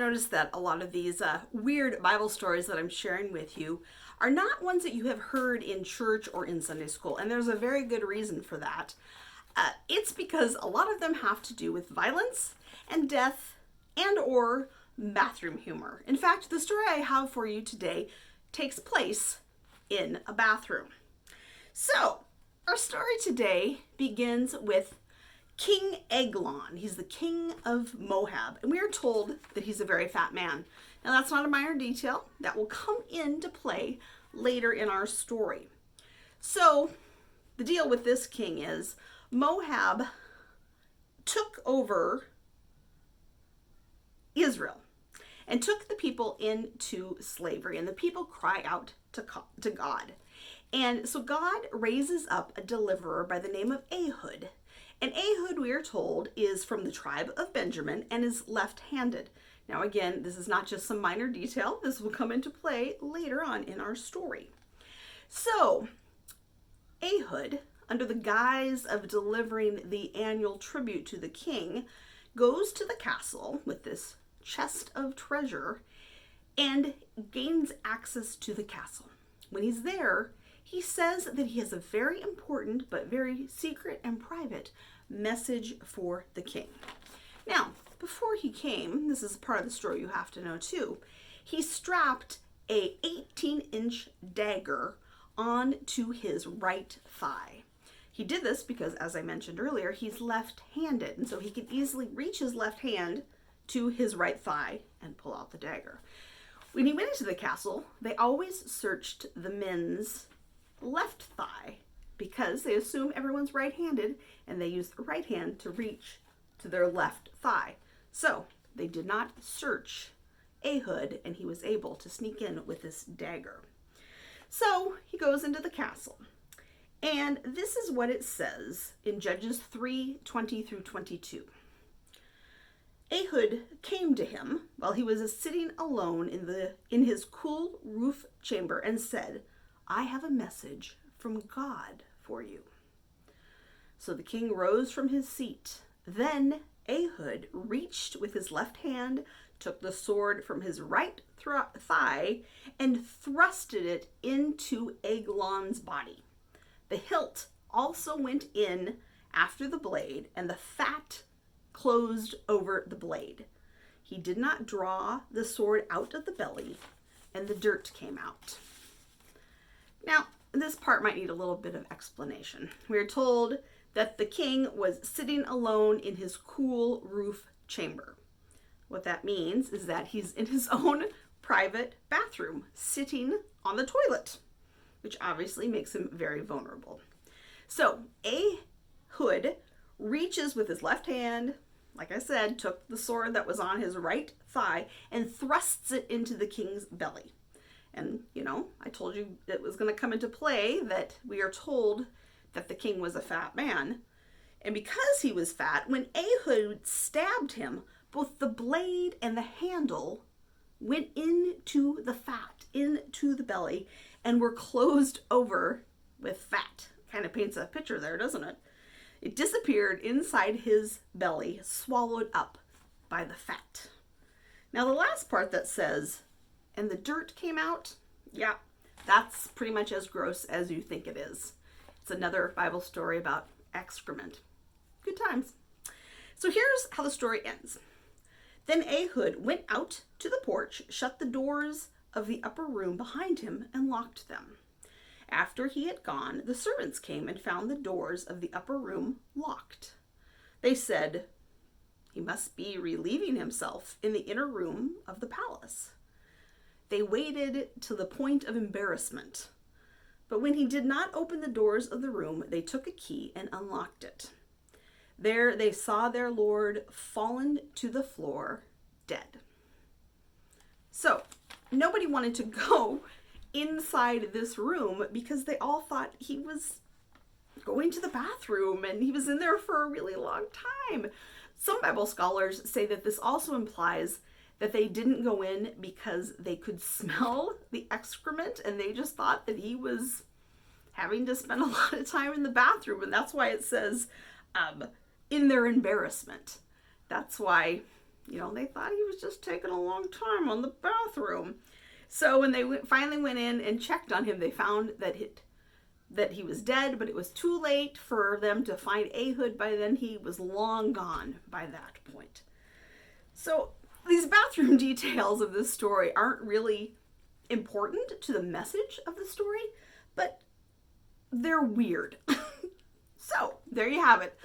noticed that a lot of these weird Bible stories that I'm sharing with you are not ones that you have heard in church or in Sunday school, and there's a very good reason for that. It's because a lot of them have to do with violence and death and or bathroom humor. In fact, the story I have for you today takes place in a bathroom. So, our story today begins with King Eglon. He's the king of Moab, and we are told that he's a very fat man. Now, that's not a minor detail. That will come into play later in our story. So, the deal with this king is Moab took over Israel and took the people into slavery, and the people cry out to God. And so God raises up a deliverer by the name of Ehud. And Ehud, we are told, is from the tribe of Benjamin and is left-handed. Now again, this is not just some minor detail. This will come into play later on in our story. So, Ehud, under the guise of delivering the annual tribute to the king, goes to the castle with this chest of treasure and gains access to the castle. When he's there, he says that he has a very important but very secret and private message for the king. Now, before he came, this is part of the story you have to know too, he strapped a 18-inch dagger onto his right thigh. He did this because, as I mentioned earlier, he's left-handed, and so he can easily reach his left hand to his right thigh and pull out the dagger. When he went into the castle, they always searched the men's left thigh because they assume everyone's right-handed and they use the right hand to reach to their left thigh. So they did not search Ehud, and he was able to sneak in with this dagger. So he goes into the castle, and this is what it says in Judges 3:20 through 22. Ehud came to him while he was sitting alone in his cool roof chamber and said, "I have a message from God for you." So the king rose from his seat. Then Ehud reached with his left hand, took the sword from his right thigh, and thrusted it into Eglon's body. The hilt also went in after the blade, and the fat closed over the blade. He did not draw the sword out of the belly, and the dirt came out. Now, this part might need a little bit of explanation. We are told that the king was sitting alone in his cool roof chamber. What that means is that he's in his own private bathroom, sitting on the toilet, which obviously makes him very vulnerable. So Ehud reaches with his left hand, like I said, took the sword that was on his right thigh and thrusts it into the king's belly. And, I told you it was going to come into play that we are told that the king was a fat man. And because he was fat, when Ehud stabbed him, both the blade and the handle went into the fat, into the belly, and were closed over with fat. Kind of paints a picture there, doesn't it? It disappeared inside his belly, swallowed up by the fat. Now the last part that says, "and the dirt came out," yeah, that's pretty much as gross as you think it is. It's another Bible story about excrement. Good times. So here's how the story ends. Then Ehud went out to the porch, shut the doors of the upper room behind him, and locked them. After he had gone, the servants came and found the doors of the upper room locked. They said, "He must be relieving himself in the inner room of the palace." They waited to the point of embarrassment. But when he did not open the doors of the room, they took a key and unlocked it. There they saw their lord fallen to the floor, dead. So, nobody wanted to go inside this room because they all thought he was going to the bathroom and he was in there for a really long time. Some Bible scholars say that this also implies that they didn't go in because they could smell the excrement and they just thought that he was having to spend a lot of time in the bathroom, and that's why it says in their embarrassment. That's why They thought he was just taking a long time on the bathroom. So when they finally went in and checked on him, they found that he was dead, but it was too late for them to find Ehud. By then, he was long gone by that point. So these bathroom details of this story aren't really important to the message of the story, but they're weird. So there you have it.